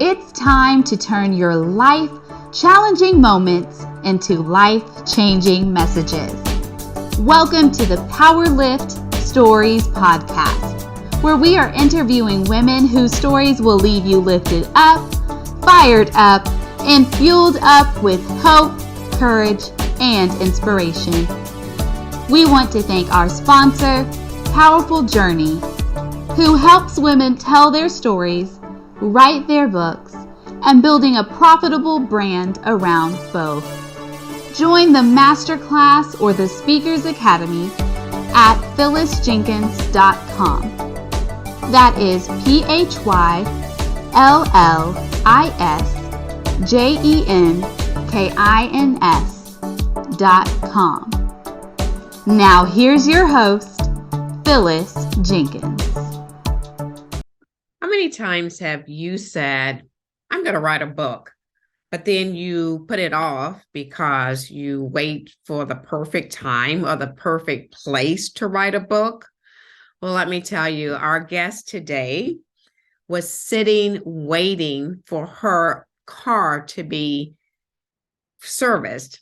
It's time to turn your life-challenging moments into life-changing messages. Welcome to the PowerLift Stories podcast, where we are interviewing women whose stories will leave you lifted up, fired up, and fueled up with hope, courage, and inspiration. We want to thank our sponsor, Powerful Journey, who helps women tell their stories, write their books, and building a profitable brand around both. Join the masterclass or the Speakers Academy at phyllisjenkins.com. That is PHYLLISJENKINS.com. Now here's your host, Phyllis Jenkins. How many times have you said, I'm going to write a book, but then you put it off because you wait for the perfect time or the perfect place to write a book? Well, let me tell you, our guest today was sitting waiting for her car to be serviced,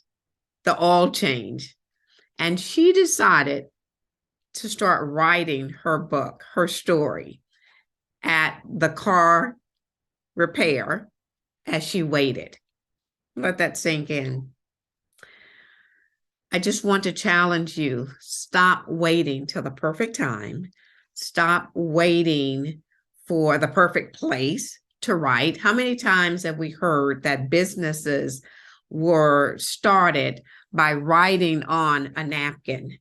the oil change, and she decided to start writing her book, her story, at the car repair as she waited. Let that sink in. I just want to challenge you. Stop waiting till the perfect time. Stop waiting for the perfect place to write. How many times have we heard that businesses were started by writing on a napkin?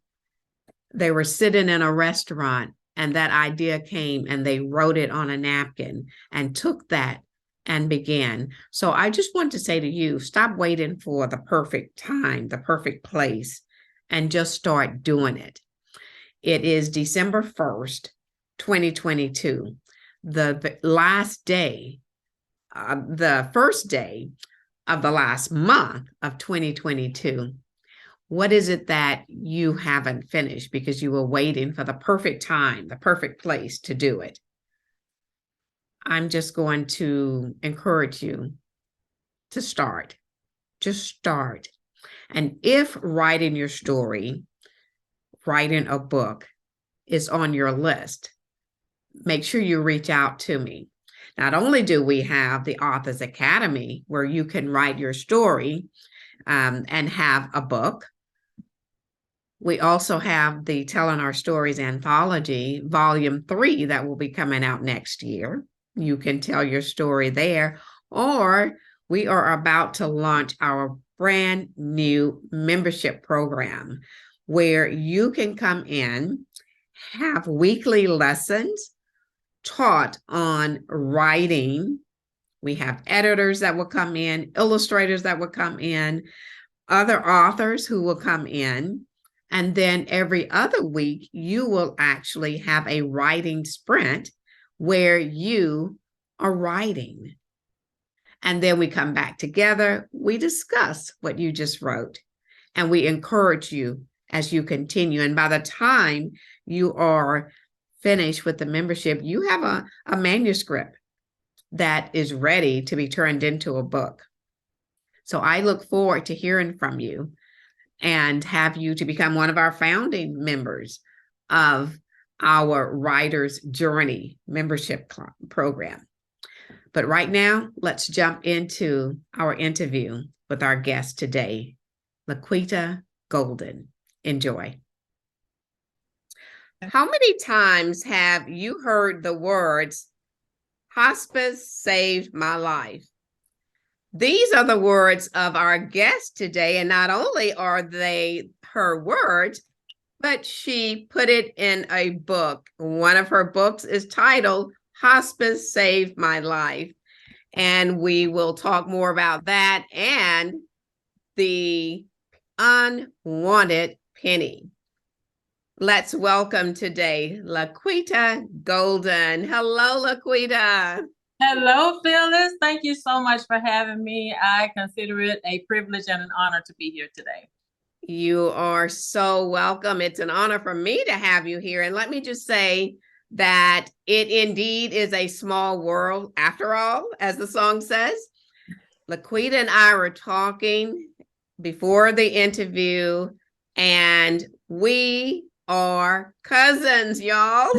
They were sitting in a restaurant and that idea came and they wrote it on a napkin and took that and began. So I just want to say to you, stop waiting for the perfect time, the perfect place, and just start doing it. It is December 1st, 2022, the last day, the first day of the last month of 2022. What is it that you haven't finished because you were waiting for the perfect time, the perfect place to do it? I'm just going to encourage you to start. Just start. And if writing your story, writing a book is on your list, make sure you reach out to me. Not only do we have the Authors Academy where you can write your story and have a book, we also have the Telling Our Stories Anthology, Volume 3, that will be coming out next year. You can tell your story there, or we are about to launch our brand new membership program where you can come in, have weekly lessons taught on writing. We have editors that will come in, illustrators that will come in, other authors who will come in. And then every other week, you will actually have a writing sprint where you are writing. And then we come back together, we discuss what you just wrote, and we encourage you as you continue. And by the time you are finished with the membership, you have a manuscript that is ready to be turned into a book. So I look forward to hearing from you and have you to become one of our founding members of our Writer's Journey membership program. But right now, let's jump into our interview with our guest today, LaQuita Golden. Enjoy. How many times have you heard the words, "Hospice saved my life"? These are the words of our guest today, and not only are they her words, but she put it in a book. One of her books is titled Hospice Saved My Life, and we will talk more about that and the unwanted penny. Let's welcome today LaQuita Golden. Hello, LaQuita. Hello, Phyllis. Thank you so much for having me. I consider it a privilege and an honor to be here today. You are so welcome. It's an honor for me to have you here. And let me just say, that it indeed is a small world after all, as the song says. LaQuita and I were talking before the interview, and we are cousins, y'all.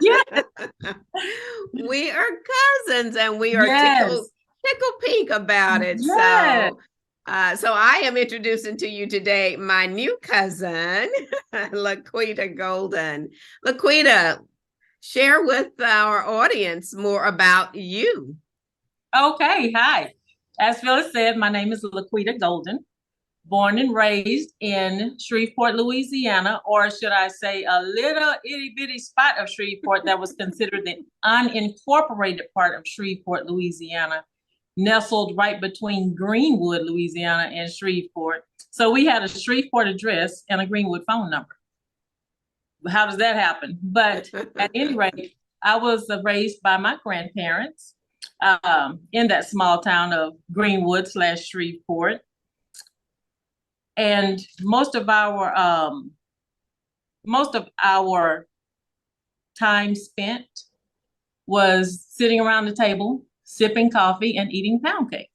Yeah. We are cousins, and we are Yes. tickle pink about it. Yes. So I am introducing to you today my new cousin, LaQuita Golden. LaQuita, share with our audience more about you. Okay. Hi. As Phyllis said, my name is LaQuita Golden, born and raised in Shreveport, Louisiana, or should I say a little itty bitty spot of Shreveport that was considered the unincorporated part of Shreveport, Louisiana, nestled right between Greenwood, Louisiana, and Shreveport. So we had a Shreveport address and a Greenwood phone number. How does that happen? But at any rate, I was raised by my grandparents in that small town of Greenwood / Shreveport. And most of our time spent was sitting around the table, sipping coffee and eating pound cake.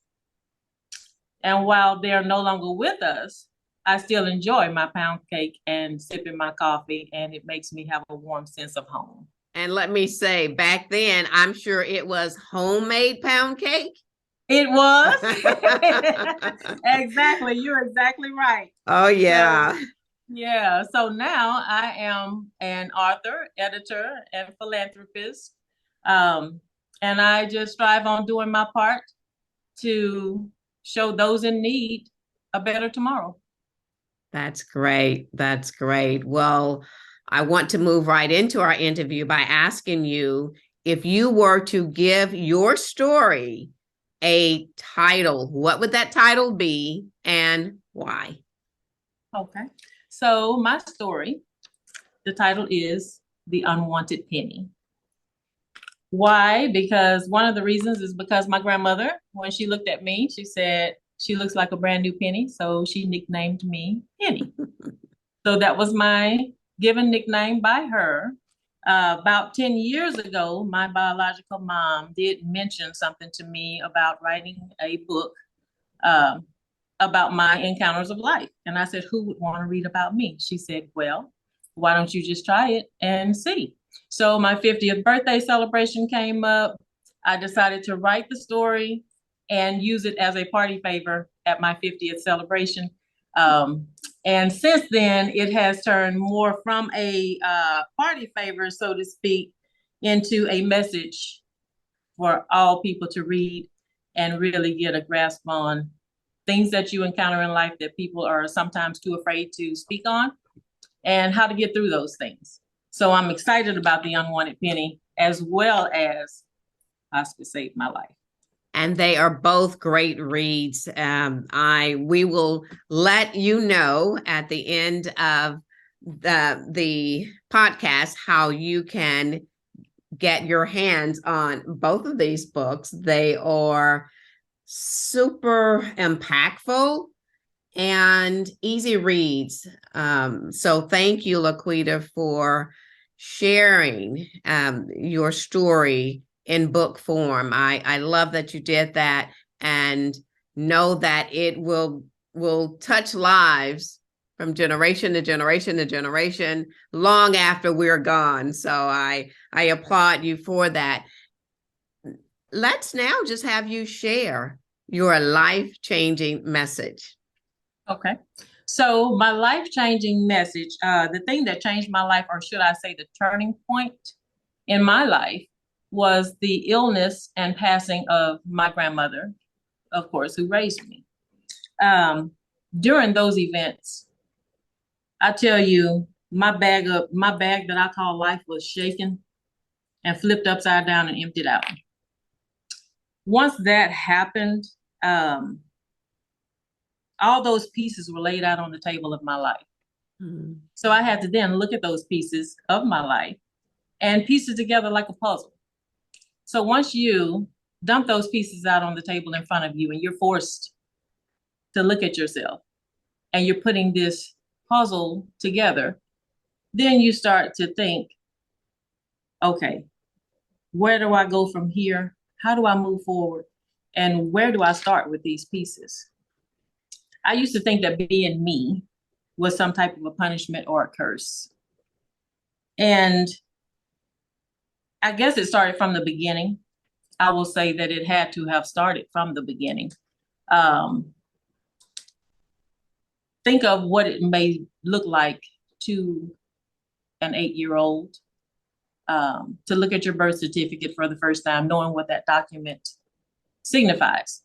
And while they're no longer with us, I still enjoy my pound cake and sipping my coffee, and it makes me have a warm sense of home. And let me say, back then, I'm sure it was homemade pound cake. It was. Exactly. You're exactly right. Oh, yeah. So now I am an author, editor, and philanthropist. And I just strive on doing my part to show those in need a better tomorrow. That's great. That's great. Well, I want to move right into our interview by asking you if you were to give your story a title, what would that title be and why? Okay. So my story, the title is The Unwanted Penny. Why? Because one of the reasons is because my grandmother, when she looked at me, she said, she looks like a brand new penny. So she nicknamed me Penny. So that was my given nickname by her. About 10 years ago, my biological mom did mention something to me about writing a book about my encounters of life. And I said, who would want to read about me? She said, well, why don't you just try it and see? So my 50th birthday celebration came up. I decided to write the story and use it as a party favor at my 50th celebration. And since then, it has turned more from a party favor, so to speak, into a message for all people to read and really get a grasp on things that you encounter in life that people are sometimes too afraid to speak on and how to get through those things. So I'm excited about The Unwanted Penny as well as Hospice Saved My Life. And they are both great reads. We will let you know at the end of the podcast how you can get your hands on both of these books. They are super impactful and easy reads. So thank you, LaQuita, for sharing your story in book form. I love that you did that, and know that it will touch lives from generation to generation to generation long after we're gone. So I applaud you for that. Let's now just have you share your life-changing message. Okay. So my life-changing message, the thing that changed my life, or should I say the turning point in my life, was the illness and passing of my grandmother, of course, who raised me. During those events, I tell you, my bag that I call life was shaken and flipped upside down and emptied out. Once that happened, all those pieces were laid out on the table of my life. Mm-hmm. So I had to then look at those pieces of my life and piece it together like a puzzle. So once you dump those pieces out on the table in front of you and you're forced to look at yourself and you're putting this puzzle together, then you start to think, okay, where do I go from here? How do I move forward? And where do I start with these pieces? I used to think that being me was some type of a punishment or a curse. And I guess it started from the beginning. I will say that it had to have started from the beginning. Think of what it may look like to an 8-year-old to look at your birth certificate for the first time, knowing what that document signifies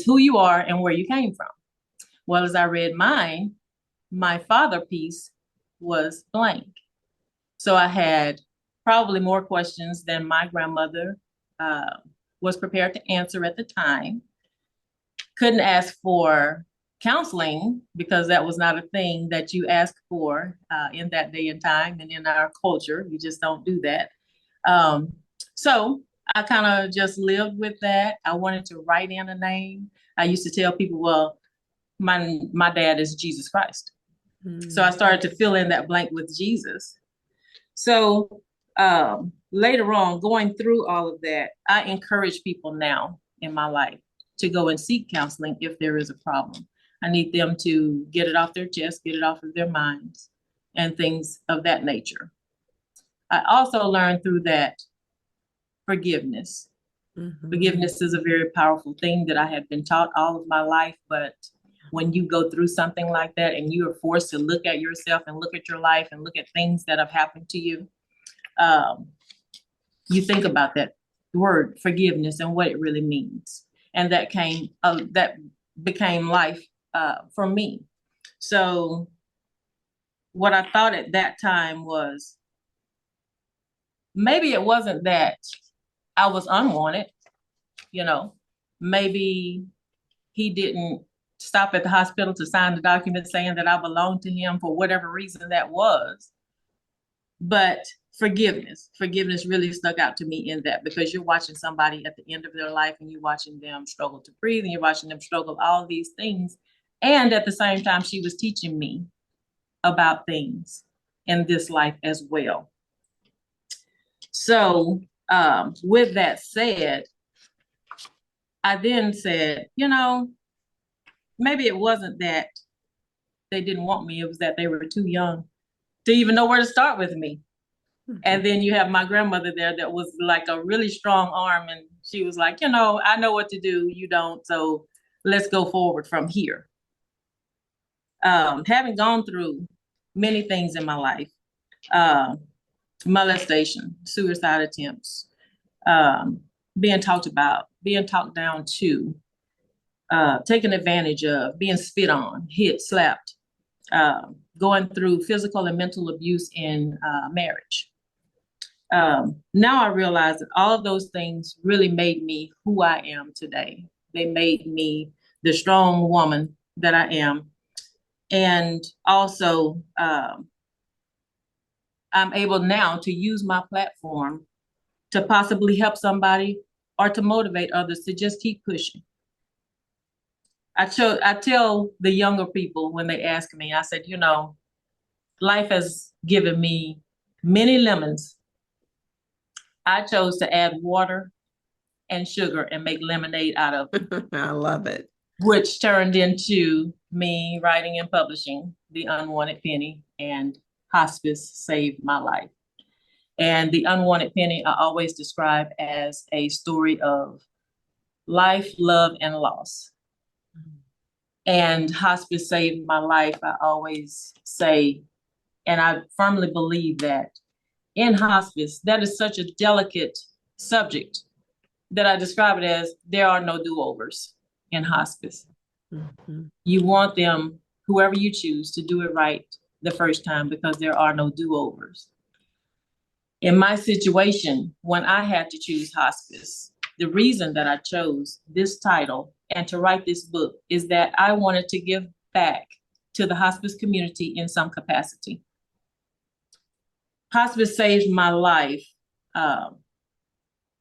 who you are and where you came from. Well, as I read mine, my father piece was blank. So I had probably more questions than my grandmother was prepared to answer at the time. Couldn't ask for counseling because that was not a thing that you ask for in that day and time and in our culture. You just don't do that. So I kind of just lived with that. I wanted to write in a name. I used to tell people, well, my dad is Jesus Christ. So I started to fill in that blank with Jesus. So later on, going through all of that, I encourage people now in my life to go and seek counseling if there is a problem. I need them to get it off their chest, get it off of their minds, and things of that nature. I also learned through that forgiveness. Forgiveness is a very powerful thing that I had been taught all of my life, but when you go through something like that and you are forced to look at yourself and look at your life and look at things that have happened to you, you think about that word forgiveness and what it really means. And that became life for me. So what I thought at that time was, maybe it wasn't that I was unwanted, maybe he didn't stop at the hospital to sign the document saying that I belonged to him for whatever reason that was. But forgiveness really stuck out to me in that, because you're watching somebody at the end of their life and you're watching them struggle to breathe and you're watching them struggle all these things. And at the same time, she was teaching me about things in this life as well. So with that said, I then said, maybe it wasn't that they didn't want me. It was that they were too young to even know where to start with me. And then you have my grandmother there that was like a really strong arm. And she was like, I know what to do. You don't. So let's go forward from here. Having gone through many things in my life, molestation, suicide attempts, being talked about, being talked down to, taken advantage of, being spit on, hit, slapped, going through physical and mental abuse in marriage. Now I realize that all of those things really made me who I am today. They made me the strong woman that I am. And also, I'm able now to use my platform to possibly help somebody or to motivate others to just keep pushing. I tell the younger people when they ask me, I said, life has given me many lemons. I chose to add water and sugar and make lemonade out of it. I love it. Which turned into me writing and publishing The Unwanted Penny, and Hospice saved my life. And The Unwanted Penny I always describe as a story of life, love, and loss. And Hospice saved my life, I always say, and I firmly believe that in hospice, that is such a delicate subject that I describe it as there are no do-overs in hospice. You want them, whoever you choose, to do it right the first time, because there are no do-overs. In my situation, when I had to choose hospice, the reason that I chose this title and to write this book is that I wanted to give back to the hospice community in some capacity. Hospice Saved My Life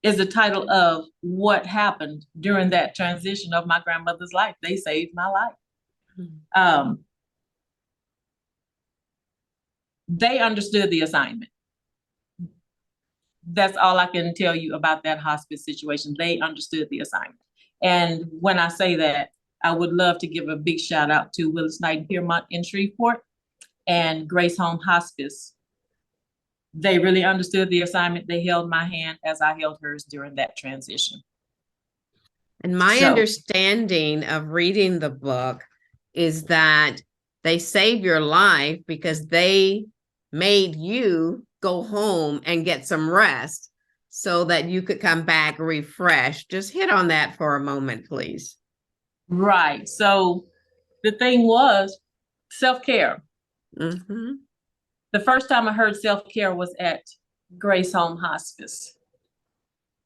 is the title of what happened during that transition of my grandmother's life. They saved my life. They understood the assignment. that's all I can tell you about that hospice situation. They understood the assignment. And when I say that, I would love to give a big shout out to Willis Knight and Piermont in Shreveport and Grace Home Hospice. They really understood the assignment. They held my hand as I held hers during that transition. And my understanding of reading the book is that they saved your life because they made you go home and get some rest so that you could come back refreshed. Just hit on that for a moment, please. Right. So the thing was self-care. Mm-hmm. The first time I heard self-care was at Grace Home Hospice.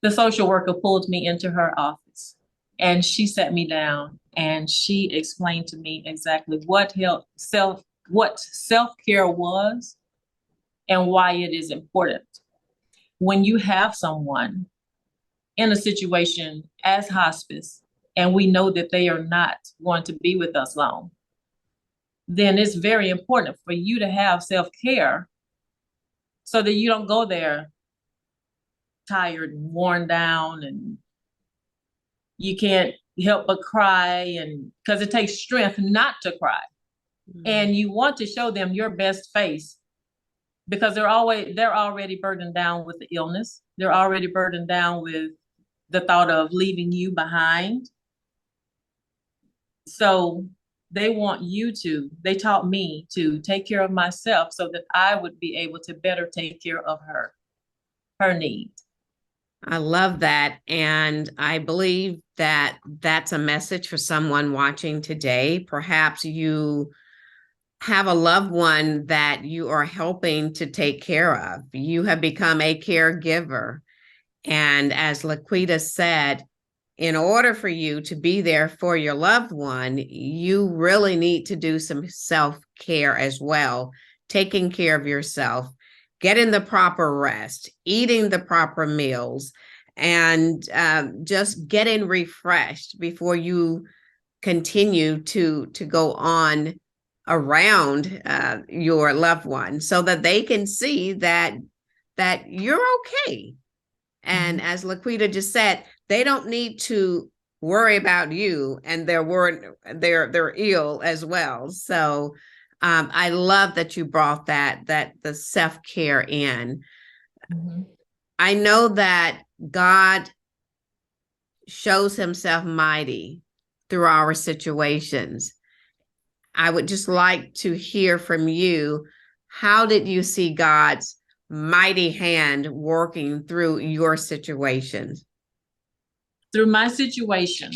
The social worker pulled me into her office and she sat me down and she explained to me exactly what self-care was and why it is important. When you have someone in a situation as hospice and we know that they are not going to be with us long, then it's very important for you to have self-care so that you don't go there tired and worn down and you can't help but cry, and because it takes strength not to cry. Mm-hmm. And you want to show them your best face because they're already burdened down with the illness. They're already burdened down with the thought of leaving you behind. So they taught me to take care of myself so that I would be able to better take care of her needs. I love that. And I believe that that's a message for someone watching today. Perhaps you have a loved one that you are helping to take care of. You have become a caregiver. And as LaQuita said, in order for you to be there for your loved one, you really need to do some self-care as well, taking care of yourself, getting the proper rest, eating the proper meals, and just getting refreshed before you continue to go on around your loved one so that they can see that you're okay. And as LaQuita just said, they don't need to worry about you, and they're ill as well. So I love that you brought that the self-care in. Mm-hmm. I know that God shows himself mighty through our situations. I would just like to hear from you. How did you see God's mighty hand working through your situations? Through my situation,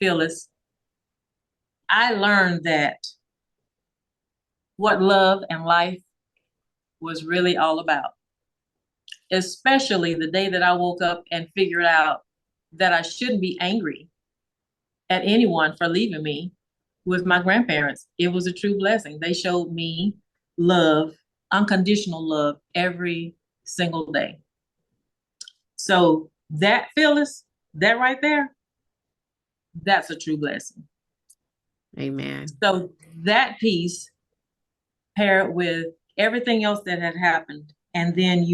Phyllis, I learned that what love and life was really all about, especially the day that I woke up and figured out that I shouldn't be angry at anyone for leaving me with my grandparents. It was a true blessing. They showed me love, unconditional love, every single day. So that, Phyllis, that right there, that's a true blessing. Amen. So that piece paired with everything else that had happened, and then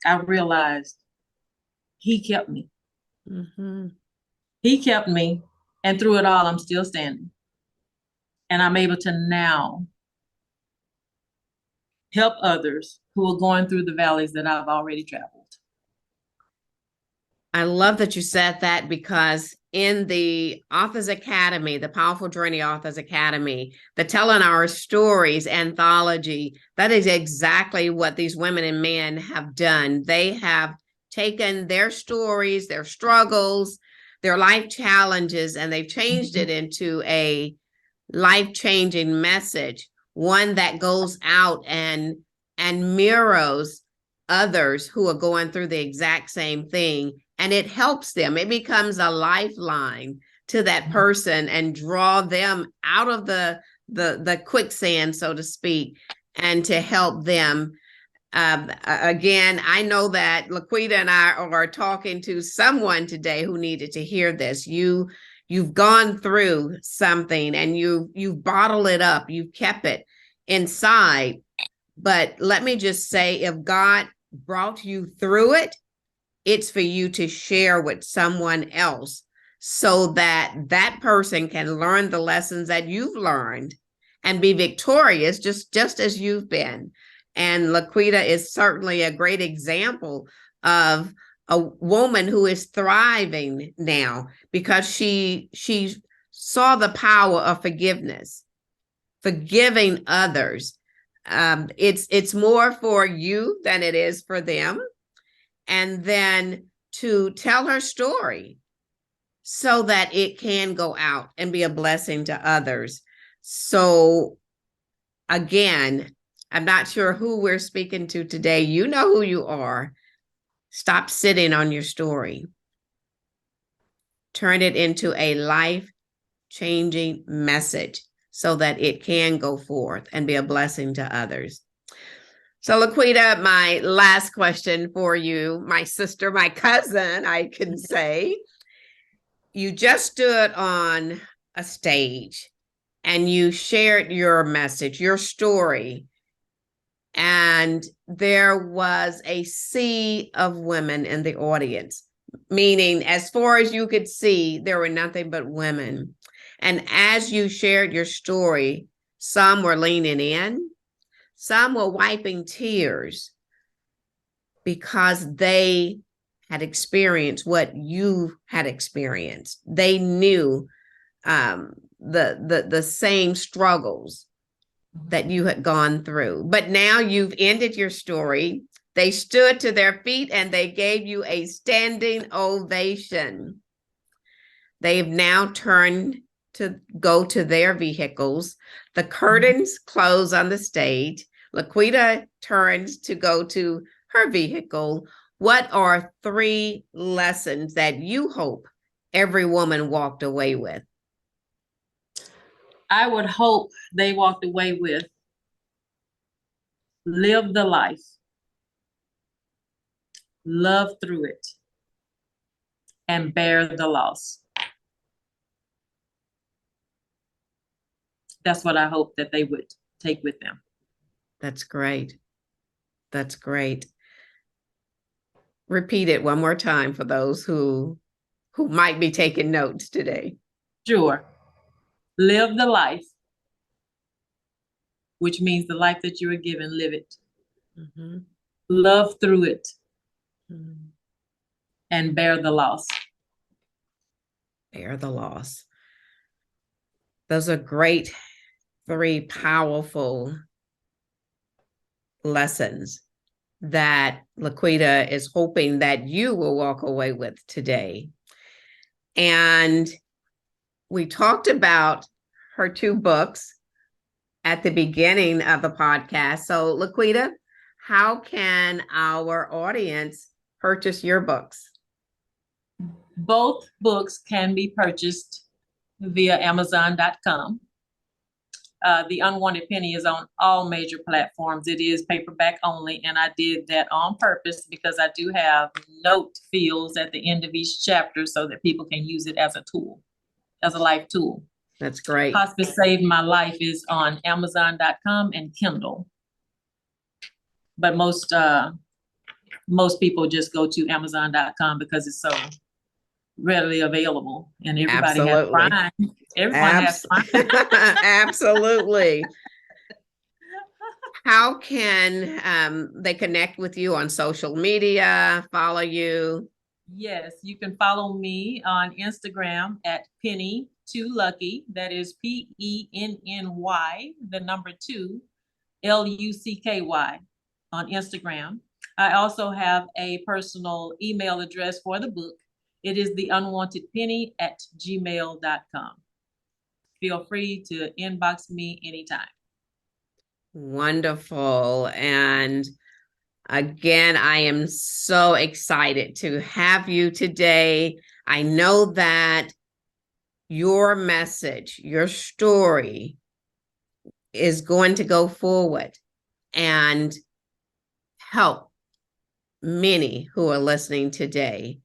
I realized he kept me. Mm-hmm. He kept me, and through it all, I'm still standing. And I'm able to now help others who are going through the valleys that I've already traveled. I love that you said that, because in the Authors Academy, the Powerful Journey Authors Academy, the Telling Our Stories anthology, that is exactly what these women and men have done. They have taken their stories, their struggles, their life challenges, and they've changed it into a life-changing message, one that goes out and mirrors others who are going through the exact same thing, and it helps them. It becomes a lifeline to that person and draw them out of the quicksand, so to speak, and to help them. Again, I know that LaQuita and I are talking to someone today who needed to hear this. You've gone through something and you've bottled it up. You've kept it inside. But let me just say, if God brought you through it, it's for you to share with someone else so that that person can learn the lessons that you've learned and be victorious just as you've been. And LaQuita is certainly a great example of a woman who is thriving now because she saw the power of forgiveness, forgiving others. It's more for you than it is for them. And then to tell her story so that it can go out and be a blessing to others. So again, I'm not sure who we're speaking to today. You know who you are. Stop sitting on your story. Turn it into a life-changing message so that it can go forth and be a blessing to others. So LaQuita, my last question for you, my sister, my cousin, I can say, you just stood on a stage and you shared your message, your story, and there was a sea of women in the audience, meaning as far as you could see, there were nothing but women. And as you shared your story, some were leaning in, some were wiping tears because they had experienced what you had experienced. They knew the same struggles that you had gone through. But now you've ended your story. They stood to their feet and they gave you a standing ovation. They've now turned to go to their vehicles. The curtains close on the stage. LaQuita turns to go to her vehicle. What are 3 lessons that you hope every woman walked away with? I would hope they walked away with: live the life, love through it, and bear the loss. That's what I hope that they would take with them. That's great. That's great. Repeat it one more time for those who might be taking notes today. Sure. Live the life, which means the life that you are given, live it. Mm-hmm. Love through it, Mm-hmm. and bear the loss. Bear the loss. Those are great, 3 powerful lessons that LaQuita is hoping that you will walk away with today. And we talked about her 2 books at the beginning of the podcast. So LaQuita, how can our audience purchase your books? Both books can be purchased via Amazon.com. The Unwanted Penny is on all major platforms. It is paperback only, and I did that on purpose because I do have note fields at the end of each chapter so that people can use it as a tool, as a life tool. That's great. Hospice Saved My Life is on Amazon.com and Kindle. But most people just go to Amazon.com because it's so readily available, and everybody Absolutely. has Prime. Everyone has Prime. Absolutely. How can they connect with you on social media, follow you? Yes, you can follow me on Instagram at Penny2Lucky. That is PENNY, the number 2, LUCKY on Instagram. I also have a personal email address for the book. It is theunwantedpenny@gmail.com. Feel free to inbox me anytime. Wonderful. And again, I am so excited to have you today. I know that your message, your story is going to go forward and help many who are listening today.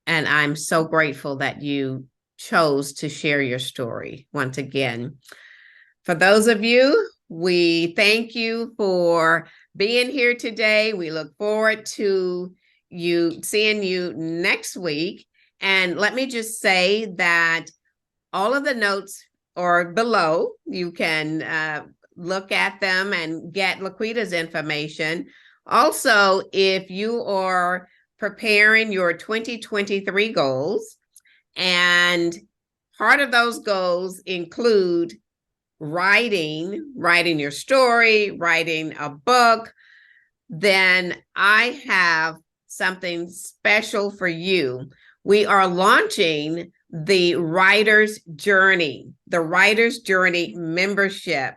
And I'm so grateful that you chose to share your story once again. For those of you, we thank you for being here today. We look forward to seeing you next week. And let me just say that all of the notes are below. You can look at them and get LaQuita's information. Also, if you are preparing your 2023 goals, and part of those goals include writing your story, writing a book, then I have something special for you. We are launching the Writer's Journey membership,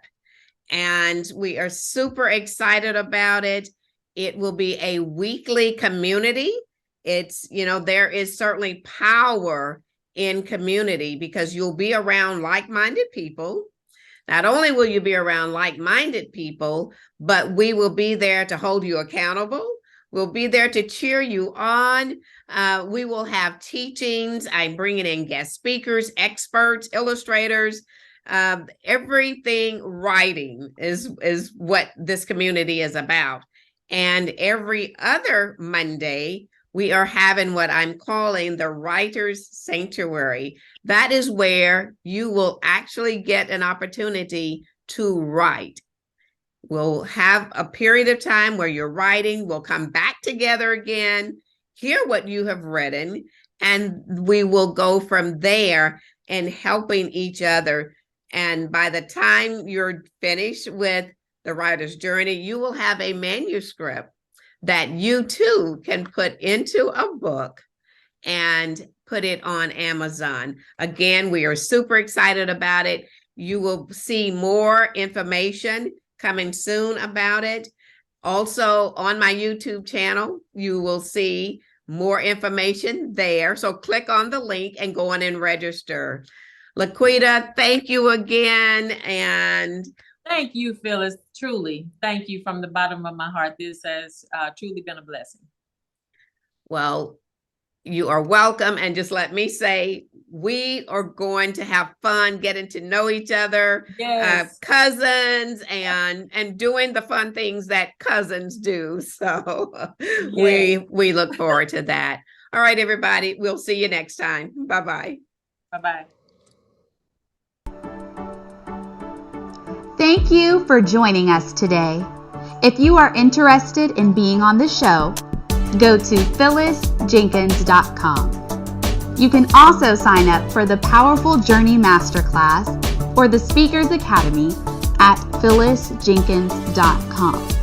and we are super excited about it. It will be a weekly community. There is certainly power in community because you'll be around like-minded people. Not only will you be around like-minded people, but we will be there to hold you accountable. We'll be there to cheer you on. We will have teachings. I'm bringing in guest speakers, experts, illustrators. Everything writing is what this community is about. And every other Monday, we are having what I'm calling the Writer's Sanctuary. That is where you will actually get an opportunity to write. We'll have a period of time where you're writing. We'll come back together again, hear what you have written, and we will go from there and helping each other. And by the time you're finished with the Writer's Journey, you will have a manuscript that you too can put into a book and put it on Amazon. Again, we are super excited about it. You will see more information coming soon about it. Also on my YouTube channel, you will see more information there. So click on the link and go on and register. LaQuita, thank you again. And thank you, Phyllis. Truly, thank you from the bottom of my heart. This has truly been a blessing. Well, you are welcome. And just let me say, we are going to have fun getting to know each other, yes. Cousins, and doing the fun things that cousins do. So yes. we look forward to that. All right, everybody. We'll see you next time. Bye-bye. Bye-bye. Thank you for joining us today. If you are interested in being on the show, go to phyllisjenkins.com. You can also sign up for the Powerful Journey Masterclass or the Speakers Academy at phyllisjenkins.com.